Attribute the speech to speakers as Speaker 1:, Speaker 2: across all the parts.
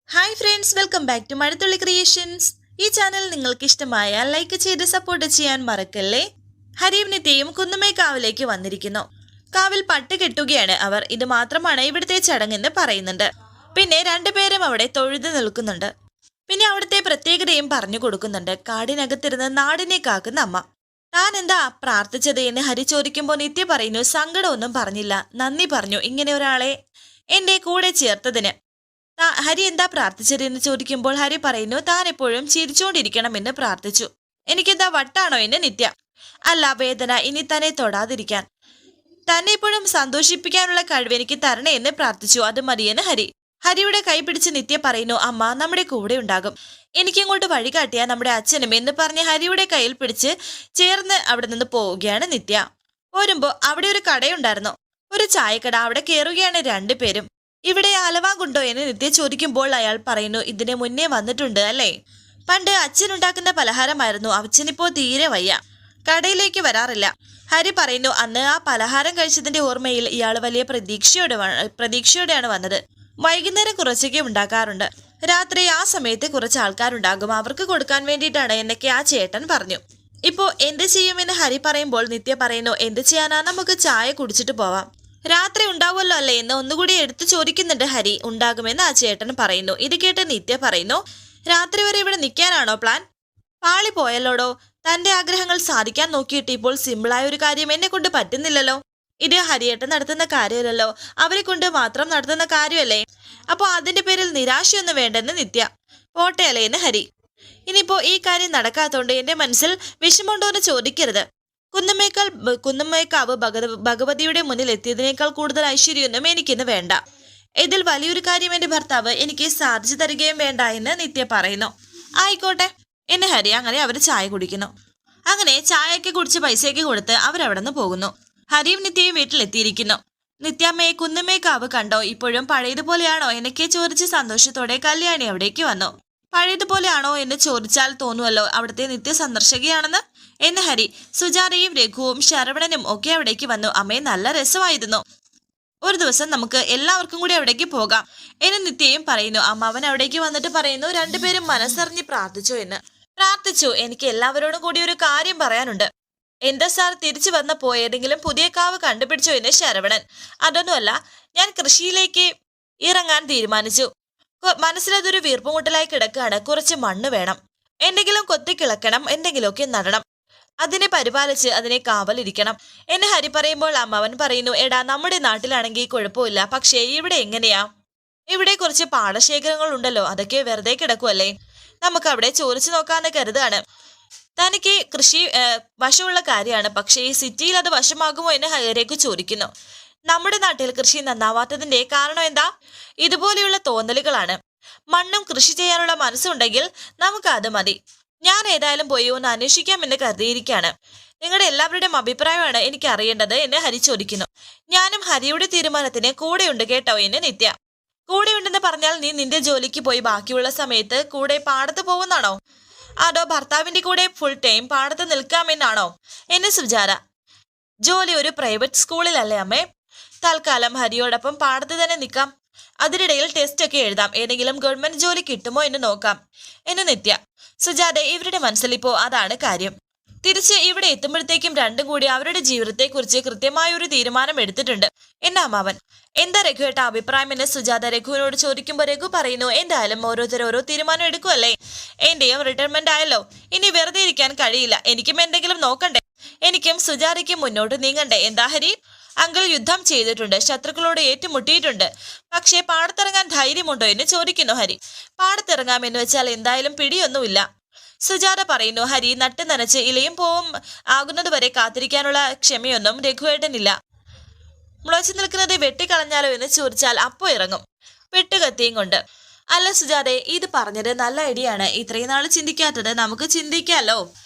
Speaker 1: Hi friends, welcome back to Mazhathulli creations. ഈ channel നിങ്ങൾക്ക് ഇഷ്ടമായാൽ ലൈക്ക് ചെയ്ത് സപ്പോർട്ട് ചെയ്യാൻ മറക്കല്ലേ. ഹരിയും നിത്യയും കുന്നുമേക്കാവിലേക്ക് വന്നിരിക്കുന്നു. കാവിൽ പട്ട് കെട്ടുകയാണ് അവർ. ഇത് മാത്രമാണ് ഇവിടുത്തെ ചടങ്ങെന്ന് പറയുന്നുണ്ട്. പിന്നെ രണ്ടുപേരും അവിടെ തൊഴുതു നിൽക്കുന്നുണ്ട്. പിന്നെ അവിടുത്തെ പ്രത്യേകതയും പറഞ്ഞു കൊടുക്കുന്നുണ്ട്. കാടിനകത്തിരുന്ന് നാടിനെ കാക്കുന്ന അമ്മ. താൻ എന്താ പ്രാർത്ഥിച്ചത് എന്ന് ഹരി ചോദിക്കുമ്പോൾ നിത്യ പറയുന്നു, സങ്കടമൊന്നും പറഞ്ഞില്ല, നന്ദി പറഞ്ഞു ഇങ്ങനെ ഒരാളെ എന്റെ കൂടെ ചേർത്തതിന്. ഹരി എന്താ പ്രാർത്ഥിച്ചത് എന്ന് ചോദിക്കുമ്പോൾ ഹരി പറയുന്നു, താൻ എപ്പോഴും ചിരിച്ചുകൊണ്ടിരിക്കണമെന്ന് പ്രാർത്ഥിച്ചു. എനിക്കെന്താ വട്ടാണോ എന്ന് നിത്യ. അല്ല, വേദന ഇനി തന്നെ തൊടാതിരിക്കാൻ, തന്നെ എപ്പോഴും സന്തോഷിപ്പിക്കാനുള്ള കഴിവ് എനിക്ക് തരണേ എന്ന് പ്രാർത്ഥിച്ചു. അത് മതിയെന്ന് ഹരി. ഹരിയുടെ കൈ പിടിച്ച് നിത്യ പറയുന്നു, അമ്മ നമ്മുടെ കൂടെ ഉണ്ടാകും, എനിക്കിങ്ങോട്ട് വഴി കാട്ടിയ നമ്മുടെ അച്ഛനും എന്ന് പറഞ്ഞ് ഹരിയുടെ കയ്യിൽ പിടിച്ച് ചേർന്ന് അവിടെ നിന്ന് പോവുകയാണ് നിത്യ. പോരുമ്പോ അവിടെ ഒരു കടയുണ്ടായിരുന്നു, ഒരു ചായക്കട. അവിടെ കയറുകയാണ് രണ്ടുപേരും. ഇവിടെ ആലവാങ്കുണ്ടോ എന്ന് നിത്യ ചോദിക്കുമ്പോൾ അയാൾ പറയുന്നു, ഇതിന് മുന്നേ വന്നിട്ടുണ്ട് അല്ലേ, പണ്ട് അച്ഛനുണ്ടാക്കുന്ന പലഹാരമായിരുന്നു, അച്ഛനിപ്പോ തീരെ വയ്യ, കടയിലേക്ക് വരാറില്ല. ഹരി പറയുന്നു, അന്ന് ആ പലഹാരം കഴിച്ചതിന്റെ ഓർമ്മയിൽ ഇയാൾ വലിയ പ്രതീക്ഷയോടെയാണ് വന്നത്. വൈകുന്നേരം കുറച്ചൊക്കെ ഉണ്ടാക്കാറുണ്ട്, രാത്രി ആ സമയത്ത് കുറച്ച് ആൾക്കാരുണ്ടാകും, അവർക്ക് കൊടുക്കാൻ വേണ്ടിയിട്ടാണ് എന്നൊക്കെ ആ ചേട്ടൻ പറഞ്ഞു. ഇപ്പോ എന്ത് ചെയ്യുമെന്ന് ഹരി പറയുമ്പോൾ നിത്യ പറയുന്നു, എന്ത് ചെയ്യാനാ, നമുക്ക് ചായ കുടിച്ചിട്ട് പോവാം, രാത്രി ഉണ്ടാവുമല്ലോ അല്ലേ എന്ന് ഒന്നുകൂടി എടുത്തു ചോദിക്കുന്നുണ്ട് ഹരി. ഉണ്ടാകുമെന്ന് ആ ചേട്ടൻ പറയുന്നു. ഇത് കേട്ട് നിത്യ പറയുന്നു, രാത്രി വരെ ഇവിടെ നിൽക്കാനാണോ പ്ലാൻ? പാളി പോയല്ലോടോ, തന്റെ ആഗ്രഹങ്ങൾ സാധിക്കാൻ നോക്കിയിട്ട് ഇപ്പോൾ സിമ്പിളായ ഒരു കാര്യം എന്നെ കൊണ്ട് പറ്റുന്നില്ലല്ലോ. ഇത് ഹരിയേട്ടൻ നടത്തുന്ന കാര്യമല്ലല്ലോ, അവരെ കൊണ്ട് മാത്രം നടത്തുന്ന കാര്യമല്ലേ, അപ്പൊ അതിന്റെ പേരിൽ നിരാശയൊന്നും വേണ്ടെന്ന് നിത്യ. പോട്ടെ അല്ലേ എന്ന് ഹരി. ഇനിയിപ്പോ ഈ കാര്യം നടക്കാത്തോണ്ട് എന്റെ മനസ്സിൽ വിഷമമുണ്ടോ എന്ന് ചോദിക്കരുത്. കുന്നുമേക്കാവ് ഭഗവതിയുടെ മുന്നിൽ എത്തിയതിനേക്കാൾ കൂടുതൽ ഐശ്വര്യമൊന്നും എനിക്കിന്ന് വേണ്ട. ഇതിൽ വലിയൊരു കാര്യം എന്റെ ഭർത്താവ് എനിക്ക് സാധിച്ചു തരികയും വേണ്ട എന്ന് നിത്യ പറയുന്നു. ആയിക്കോട്ടെ എന്ന് ഹരി. അങ്ങനെ അവർ ചായ കുടിക്കുന്നു. അങ്ങനെ ചായയൊക്കെ കുടിച്ച് പൈസയൊക്കെ കൊടുത്ത് അവരവിടെ നിന്ന് പോകുന്നു. ഹരിയും നിത്യയും വീട്ടിലെത്തിയിരിക്കുന്നു. നിത്യാമ്മയെ കുന്നുമേക്കാവ് കണ്ടോ, ഇപ്പോഴും പഴയതുപോലെയാണോ എന്നൊക്കെ ചോദിച്ച് സന്തോഷത്തോടെ കല്യാണി അവിടേക്ക് വന്നു. പഴയതുപോലെയാണോ എന്ന് ചോദിച്ചാൽ തോന്നുമല്ലോ അവിടുത്തെ നിത്യ സന്ദർശകയാണെന്ന് എന്ന് ഹരി. സുജാതയും രഘുവും ശരവണനും ഒക്കെ അവിടേക്ക് വന്നു. അമ്മയെ നല്ല രസമായിരുന്നു, ഒരു ദിവസം നമുക്ക് എല്ലാവർക്കും കൂടി അവിടേക്ക് പോകാം എന്ന് നിത്യയും പറയുന്നു. അമ്മാവൻ അവിടേക്ക് വന്നിട്ട് പറയുന്നു, രണ്ടുപേരും മനസ്സറിഞ്ഞ് പ്രാർത്ഥിച്ചോ എന്ന്. പ്രാർത്ഥിച്ചു, എനിക്ക് എല്ലാവരോടും കൂടി ഒരു കാര്യം പറയാനുണ്ട്. എന്താ സാർ, തിരിച്ചു വന്നപ്പോ ഏതെങ്കിലും പുതിയ കാവ് കണ്ടുപിടിച്ചോ എന്ന് ശരവണൻ. അതൊന്നുമല്ല, ഞാൻ കൃഷിയിലേക്ക് ഇറങ്ങാൻ തീരുമാനിച്ചു. മനസ്സിലതൊരു വീർപ്പുമുട്ടലായി കിടക്കുകയാണ്, കുറച്ച് മണ്ണ് വേണം, എന്തെങ്കിലും കൊത്തിക്കിളക്കണം, എന്തെങ്കിലുമൊക്കെ നടണം, അതിനെ പരിപാലിച്ച് അതിനെ കാവലിരിക്കണം എന്ന് ഹരി പറയുമ്പോൾ അമ്മാവൻ പറയുന്നു, എടാ നമ്മുടെ നാട്ടിലാണെങ്കിൽ കുഴപ്പമില്ല, പക്ഷേ ഇവിടെ എങ്ങനെയാ, ഇവിടെ കുറച്ച് പാടശേഖരങ്ങൾ ഉണ്ടല്ലോ, അതൊക്കെ വെറുതെ കിടക്കുമല്ലേ, നമുക്ക് അവിടെ ചോദിച്ചു നോക്കാന്ന് കരുതാണ്. തനിക്ക് കൃഷി വശമുള്ള കാര്യമാണ്, പക്ഷേ ഈ സിറ്റിയിൽ അത് വശമാകുമോ എന്ന് ഹരിയേക്ക് ചോദിക്കുന്നു. നമ്മുടെ നാട്ടിൽ കൃഷി നന്നാവാത്തതിന്റെ കാരണം എന്താ? ഇതുപോലെയുള്ള തോന്നലുകളാണ്. മണ്ണും കൃഷി ചെയ്യാനുള്ള മനസ്സുണ്ടെങ്കിൽ നമുക്ക് അത് മതി. ഞാൻ ഏതായാലും പോയി ഒന്ന് അന്വേഷിക്കാമെന്ന് കരുതിയിരിക്കുകയാണ്. നിങ്ങളുടെ എല്ലാവരുടെയും അഭിപ്രായമാണ് എനിക്ക് അറിയേണ്ടത് എന്ന് ഹരി ചോദിക്കുന്നു. ഞാനും ഹരിയുടെ തീരുമാനത്തിന് കൂടെയുണ്ട് കേട്ടോ എന്ന് നിത്യ. കൂടെയുണ്ടെന്ന് പറഞ്ഞാൽ നീ നിന്റെ ജോലിക്ക് പോയി ബാക്കിയുള്ള സമയത്ത് കൂടെ പാടത്ത് പോകുന്നാണോ, അതോ ഭർത്താവിന്റെ കൂടെ ഫുൾ ടൈം പാടത്ത് നിൽക്കാമെന്നാണോ എന്ന് സുജാത. ജോലി ഒരു പ്രൈവറ്റ് സ്കൂളിലല്ലേ അമ്മേ, തൽക്കാലം ഹരിയോടൊപ്പം പാടത്ത് തന്നെ നിൽക്കാം, അതിനിടയിൽ ടെസ്റ്റ് ഒക്കെ എഴുതാം, ഏതെങ്കിലും ഗവൺമെന്റ് ജോലി കിട്ടുമോ എന്ന് നോക്കാം എന്ന് നിത്യ. സുജാത, ഇവരുടെ മനസ്സിൽ ഇപ്പോ അതാണ് കാര്യം. തിരിച്ച് ഇവിടെ എത്തുമ്പോഴത്തേക്കും രണ്ടും കൂടി അവരുടെ ജീവിതത്തെക്കുറിച്ച് കൃത്യമായ ഒരു തീരുമാനം എടുത്തിട്ടുണ്ട് എന്നാ അമ്മാവൻ. എന്താ രഘുവേട്ട അഭിപ്രായം എന്ന് സുജാത രഘുവിനോട് ചോദിക്കുമ്പോൾ രഘു പറയുന്നു, എന്തായാലും ഓരോരുത്തർ ഓരോ തീരുമാനം എടുക്കുമല്ലേ, എന്റെയും റിട്ടയർമെന്റ് ആയല്ലോ, ഇനി വെറുതെ ഇരിക്കാൻ കഴിയില്ല, എനിക്കും എന്തെങ്കിലും നോക്കണ്ടേ, എനിക്കും സുജാതയ്ക്കും മുന്നോട്ട് നീങ്ങണ്ടേ. എന്താ ഹരി, അങ്കിൾ യുദ്ധം ചെയ്തിട്ടുണ്ട്, ശത്രുക്കളോട് ഏറ്റുമുട്ടിയിട്ടുണ്ട്, പക്ഷേ പാടത്തിറങ്ങാൻ ധൈര്യമുണ്ടോ എന്ന് ചോദിക്കുന്നു ഹരി. പാടത്തിറങ്ങാമെന്ന് വെച്ചാൽ എന്തായാലും പിടിയൊന്നുമില്ല, സുജാത പറയുന്നു. ഹരി നട്ട് നനച്ച് ഇലയും പോവും ആകുന്നത് വരെ കാത്തിരിക്കാനുള്ള ക്ഷമയൊന്നും രഘുവേട്ടനില്ല. മുളച്ചു നിൽക്കുന്നത് വെട്ടിക്കളഞ്ഞാലോ എന്ന് ചോദിച്ചാൽ അപ്പോ ഇറങ്ങും വെട്ടുകത്തിയും കൊണ്ട്. അല്ല സുജാതെ, ഇത് പറഞ്ഞത് നല്ല ഐഡിയാണ്, ഇത്രയും നാൾ ചിന്തിക്കാത്തത് നമുക്ക് ചിന്തിക്കാലോ,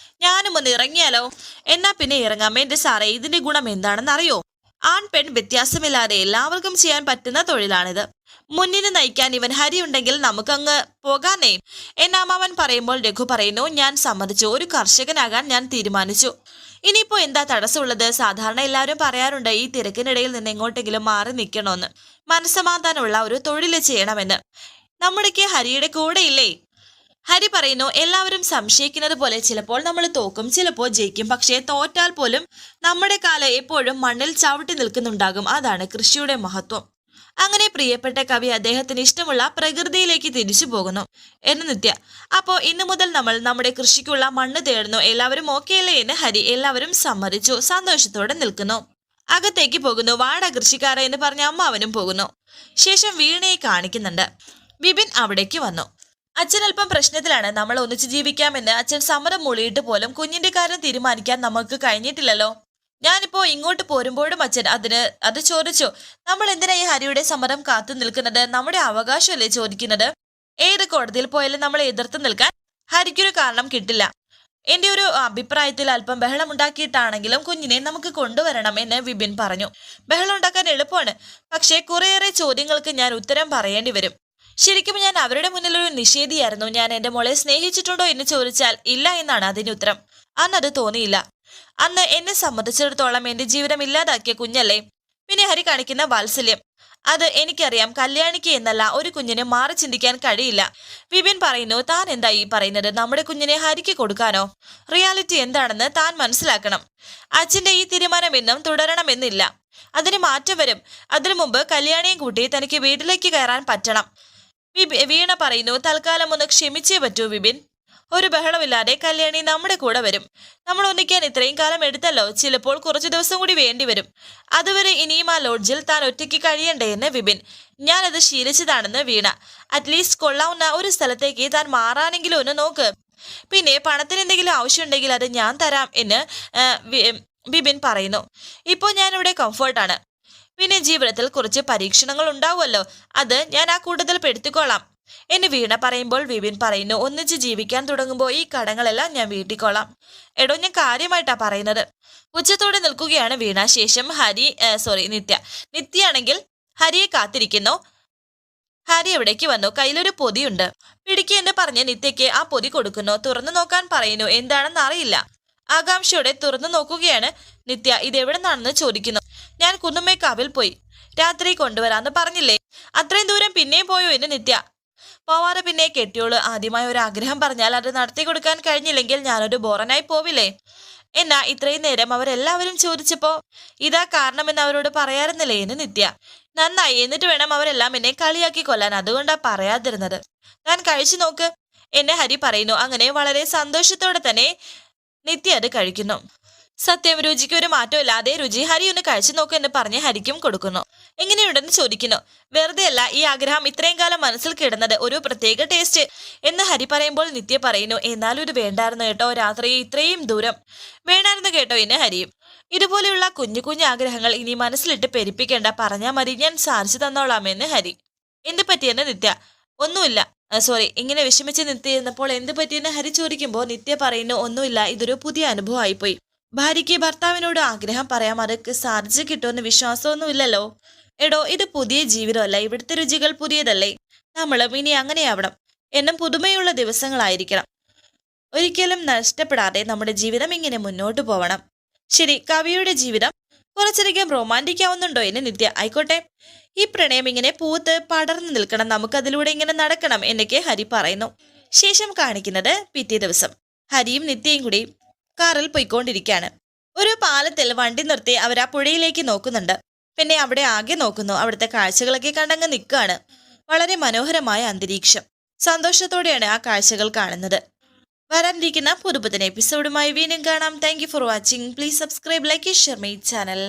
Speaker 1: ഞാനും ഒന്ന് ഇറങ്ങിയാലോ. എന്നാ പിന്നെ ഇറങ്ങാം. എന്റെ സാറേ, ഇതിന്റെ ഗുണം എന്താണെന്ന് അറിയോ? ആൺ പെൺ വ്യത്യാസമില്ലാതെ എല്ലാവർക്കും ചെയ്യാൻ പറ്റുന്ന തൊഴിലാണിത്. മുന്നിന് നയിക്കാൻ ഇവൻ ഹരി ഉണ്ടെങ്കിൽ നമുക്കങ്ങ് പോകാനേ എന്നമ്മാവൻ പറയുമ്പോൾ രഘു പറയുന്നു, ഞാൻ സമ്മതിച്ചു, ഒരു കർഷകനാകാൻ ഞാൻ തീരുമാനിച്ചു, ഇനിയിപ്പോ എന്താ തടസ്സമുള്ളത്? സാധാരണ എല്ലാവരും പറയാറുണ്ട് ഈ തിരക്കിനിടയിൽ നിന്ന് എങ്ങോട്ടെങ്കിലും മാറി നിൽക്കണമെന്ന്, മനസ്സമാധാനമുള്ള ഒരു തൊഴിൽ ചെയ്യണമെന്ന്. നമ്മുടെയൊക്കെ ഹരിയുടെ കൂടെ ഇല്ലേ? ഹരി പറയുന്നു, എല്ലാവരും സംശയിക്കുന്നത് പോലെ ചിലപ്പോൾ നമ്മൾ തോക്കും, ചിലപ്പോൾ ജയിക്കും. പക്ഷേ തോറ്റാൽ പോലും നമ്മുടെ കാല് എപ്പോഴും മണ്ണിൽ ചവിട്ടി നിൽക്കുന്നുണ്ടാകും. അതാണ് കൃഷിയുടെ മഹത്വം. അങ്ങനെ പ്രിയപ്പെട്ട കവി അദ്ദേഹത്തിന് ഇഷ്ടമുള്ള പ്രകൃതിയിലേക്ക് തിരിച്ചു പോകുന്നു എന്ന് നിത്യ. അപ്പോ ഇന്നു മുതൽ നമ്മൾ നമ്മുടെ കൃഷിക്കുള്ള മണ്ണ് തേടുന്നു. എല്ലാവരും ഓക്കെ അല്ലേ എന്ന് ഹരി. എല്ലാവരും സമ്മതിച്ചു, സന്തോഷത്തോടെ നിൽക്കുന്നു. അകത്തേക്ക് പോകുന്നു. വാട കൃഷിക്കാരെ എന്ന് പറഞ്ഞ അമ്മാവനും പോകുന്നു. ശേഷം വീണയെ കാണിക്കുന്നുണ്ട്. വിപിൻ അവിടേക്ക് വന്നു. അച്ഛൻ അല്പം പ്രശ്നത്തിലാണ്. നമ്മൾ ഒന്നിച്ച് ജീവിക്കാമെന്ന് അച്ഛൻ സമ്മതം മൂളിയിട്ട് പോലും കുഞ്ഞിന്റെ കാര്യം തീരുമാനിക്കാൻ നമുക്ക് കഴിഞ്ഞിട്ടില്ലല്ലോ. ഞാനിപ്പോ ഇങ്ങോട്ട് പോരുമ്പോഴും അച്ഛൻ അത് ചോദിച്ചു. നമ്മൾ എന്തിനാ ഈ ഹരിയുടെ സമ്മതം കാത്തു നിൽക്കുന്നത്? നമ്മുടെ അവകാശമല്ലേ ചോദിക്കുന്നത്? ഏത് കോടതിയിൽ പോയാലും നമ്മളെ എതിർത്ത് നിൽക്കാൻ ഹരിക്കൊരു കാരണം കിട്ടില്ല. എന്റെ ഒരു അഭിപ്രായത്തിൽ അല്പം ബഹളം ഉണ്ടാക്കിയിട്ടാണെങ്കിലും കുഞ്ഞിനെ നമുക്ക് കൊണ്ടുവരണം എന്ന് വിപിൻ പറഞ്ഞു. ബഹളം ഉണ്ടാക്കാൻ എളുപ്പമാണ്, പക്ഷേ കുറേയേറെ ചോദ്യങ്ങൾക്ക് ഞാൻ ഉത്തരം പറയേണ്ടി വരും. ശരിക്കും ഞാൻ അവരുടെ മുന്നിൽ ഒരു നിഷേധിയായിരുന്നു. ഞാൻ എന്റെ മോളെ സ്നേഹിച്ചിട്ടുണ്ടോ എന്ന് ചോദിച്ചാൽ ഇല്ല എന്നാണ് അതിന് ഉത്തരം. അന്നത് തോന്നിയില്ല. അന്ന് എന്നെ സംബന്ധിച്ചിടത്തോളം എന്റെ ജീവിതം ഇല്ലാതാക്കിയ കുഞ്ഞല്ലേ. പിന്നെ ഹരി കാണിക്കുന്ന വാത്സല്യം, അത് എനിക്കറിയാം. കല്യാണിക്ക് എന്നല്ല, ഒരു കുഞ്ഞിന് മാറി ചിന്തിക്കാൻ കഴിയില്ല. വിപിൻ പറയുന്നു, താൻ എന്താ ഈ പറയുന്നത്? നമ്മുടെ കുഞ്ഞിനെ ഹരിക്ക് കൊടുക്കാനോ? റിയാലിറ്റി എന്താണെന്ന് താൻ മനസ്സിലാക്കണം. അച്ഛന്റെ ഈ തീരുമാനം എന്നും തുടരണമെന്നില്ല. അതിന് മാറ്റം വരും. അതിനു മുമ്പ് കല്യാണിയും കൂട്ടി തനിക്ക് വീട്ടിലേക്ക് കയറാൻ പറ്റണം. വീണ പറയുന്നു, തൽക്കാലം ഒന്ന് ക്ഷമിച്ചേ പറ്റൂ വിപിൻ. ഒരു ബഹളമില്ലാതെ കല്യാണി നമ്മുടെ കൂടെ വരും. നമ്മൾ ഒന്നിക്കാൻ ഇത്രയും കാലം എടുത്തല്ലോ. ചിലപ്പോൾ കുറച്ചു ദിവസം കൂടി വേണ്ടി വരും. അതുവരെ ഇനിയും ആ ലോഡ്ജിൽ താൻ ഒറ്റയ്ക്ക് കഴിയണ്ടേ എന്ന് വിപിൻ. ഞാനത് ശീലിച്ചതാണെന്ന് വീണ. അറ്റ്ലീസ്റ്റ് കൊള്ളാവുന്ന ഒരു സ്ഥലത്തേക്ക് താൻ മാറാനെങ്കിലും ഒന്ന് നോക്ക്. പിന്നെ പണത്തിന് എന്തെങ്കിലും ആവശ്യമുണ്ടെങ്കിൽ അത് ഞാൻ തരാം എന്ന് വിപിൻ പറയുന്നു. ഇപ്പോൾ ഞാനിവിടെ കംഫർട്ടാണ്. പിന്നെ ജീവിതത്തിൽ കുറച്ച് പരീക്ഷണങ്ങൾ ഉണ്ടാവുമല്ലോ, അത് ഞാൻ ആ കൂട്ടത്തിൽ പെടുത്തിക്കോളാം എന്ന് വീണ പറയുമ്പോൾ വിപിൻ പറയുന്നു, ഒന്നിച്ച് ജീവിക്കാൻ തുടങ്ങുമ്പോൾ ഈ കടങ്ങളെല്ലാം ഞാൻ വീട്ടിക്കോളാം. എടോ, ഞാൻ കാര്യമായിട്ടാ പറയുന്നത്. ഉച്ചത്തോടെ നിൽക്കുകയാണ് വീണ. ശേഷം നിത്യയാണെങ്കിൽ ഹരിയെ കാത്തിരിക്കുന്നു. ഹരി എവിടേക്ക് വന്നു. കയ്യിലൊരു പൊതിയുണ്ട്. പിടിക്കുക എന്ന് പറഞ്ഞ് നിത്യയ്ക്ക് ആ പൊതി കൊടുക്കുന്നു. തുറന്നു നോക്കാൻ പറയുന്നു. എന്താണെന്ന് അറിയില്ല. ആകാംക്ഷയോടെ തുറന്നു നോക്കുകയാണ് നിത്യ. ഇതെവിടെ നിന്നാണെന്ന് ചോദിക്കുന്നു. ഞാൻ കുന്നുമേക്കാവിൽ പോയി. രാത്രി കൊണ്ടുവരാന്ന് പറഞ്ഞില്ലേ? അത്രയും ദൂരം പിന്നെയും പോയോ എന്ന് നിത്യ. പോവാതെ പിന്നെ കെട്ടിയോള് ആദ്യമായി ഒരു ആഗ്രഹം പറഞ്ഞാൽ അത് നടത്തി കൊടുക്കാൻ കഴിഞ്ഞില്ലെങ്കിൽ ഞാനൊരു ബോറനായി പോവില്ലേ? എന്നാ ഇത്രയും നേരം അവരെല്ലാവരും ചോദിച്ചപ്പോ ഇതാ കാരണമെന്ന് അവരോട് പറയാറുന്നില്ലേ എന്ന് നിത്യ. നന്നായി, എന്നിട്ട് വേണം അവരെല്ലാം എന്നെ കളിയാക്കി കൊല്ലാൻ. അതുകൊണ്ടാ പറയാതിരുന്നത്. താൻ കഴിച്ചു നോക്ക് എന്നെ ഹരി പറയുന്നു. അങ്ങനെ വളരെ സന്തോഷത്തോടെ തന്നെ നിത്യ അത് കഴിക്കുന്നു. സത്യം, രുചിക്ക് ഒരു മാറ്റമില്ല. അതേ രുചി. ഹരി ഒന്ന് കഴിച്ചു നോക്കൂ എന്ന് പറഞ്ഞ് ഹരിക്കും കൊടുക്കുന്നു. എങ്ങനെയുണ്ടെന്ന് ചോദിക്കുന്നു. വെറുതെ അല്ല ഈ ആഗ്രഹം ഇത്രയും കാലം മനസ്സിൽ കിടന്നത്, ഒരു പ്രത്യേക ടേസ്റ്റ് എന്ന് ഹരി പറയുമ്പോൾ നിത്യ പറയുന്നു, എന്നാലും ഇത് വേണ്ടായിരുന്നു കേട്ടോ. രാത്രി ഇത്രയും ദൂരം വേണ്ടായിരുന്നു കേട്ടോ എന്ന് ഹരിയും. ഇതുപോലെയുള്ള കുഞ്ഞു കുഞ്ഞു ആഗ്രഹങ്ങൾ ഇനി മനസ്സിലിട്ട് പെരുപ്പിക്കേണ്ട, പറഞ്ഞാൽ മതി, ഞാൻ സാധിച്ചു തന്നോളാമെന്ന് ഹരി. എന്ത് പറ്റിയെന്ന് നിത്യ. ഒന്നുമില്ല, ഇങ്ങനെ വിഷമിച്ച് നിത്യപ്പോൾ എന്ത് പറ്റിയെന്ന് ഹരി ചോദിക്കുമ്പോൾ നിത്യ പറയുന്നു, ഒന്നുമില്ല, ഇതൊരു പുതിയ അനുഭവമായിപ്പോയി. ഭാര്യയ്ക്ക് ഭർത്താവിനോട് ആഗ്രഹം പറയാം, അതൊക്കെ സാധിച്ചു കിട്ടുമെന്ന് വിശ്വാസമൊന്നുമില്ലല്ലോ. എടോ, ഇത് പുതിയ ജീവിതമല്ല, ഇവിടുത്തെ രുചികൾ പുതിയതല്ലേ. നമ്മളും ഇനി അങ്ങനെയാവണം. എന്നും പുതുമയുള്ള ദിവസങ്ങളായിരിക്കണം. ഒരിക്കലും നഷ്ടപ്പെടാതെ നമ്മുടെ ജീവിതം ഇങ്ങനെ മുന്നോട്ട് പോവണം. ശരി, കവിയുടെ ജീവിതം കുറച്ചധികം റൊമാൻറ്റിക് ആവുന്നുണ്ടോ എന്ന് നിത്യ. ആയിക്കോട്ടെ, ഈ പ്രണയം ഇങ്ങനെ പൂത്ത് പടർന്നു നിൽക്കണം, നമുക്കതിലൂടെ ഇങ്ങനെ നടക്കണം എന്നൊക്കെ ഹരി പറയുന്നു. ശേഷം കാണിക്കുന്നത് പിറ്റേ ദിവസം ഹരിയും നിത്യയും കൂടി കാറിൽ പോയിക്കൊണ്ടിരിക്കുകയാണ്. ഒരു പാലത്തിൽ വണ്ടി നിർത്തി അവർ ആ പുഴയിലേക്ക് നോക്കുന്നുണ്ട്. പിന്നെ അവിടെ ആകെ നോക്കുന്നു. അവിടുത്തെ കാഴ്ചകളൊക്കെ കണ്ടങ്ങ് നിൽക്കുകയാണ്. വളരെ മനോഹരമായ അന്തരീക്ഷം. സന്തോഷത്തോടെയാണ് ആ കാഴ്ചകൾ കാണുന്നത്. വരാനിരിക്കുന്ന പുതുപുത്തൻ എപ്പിസോഡുമായി വീണ്ടും കാണാം. Thank you for watching. Please subscribe, like, share my channel.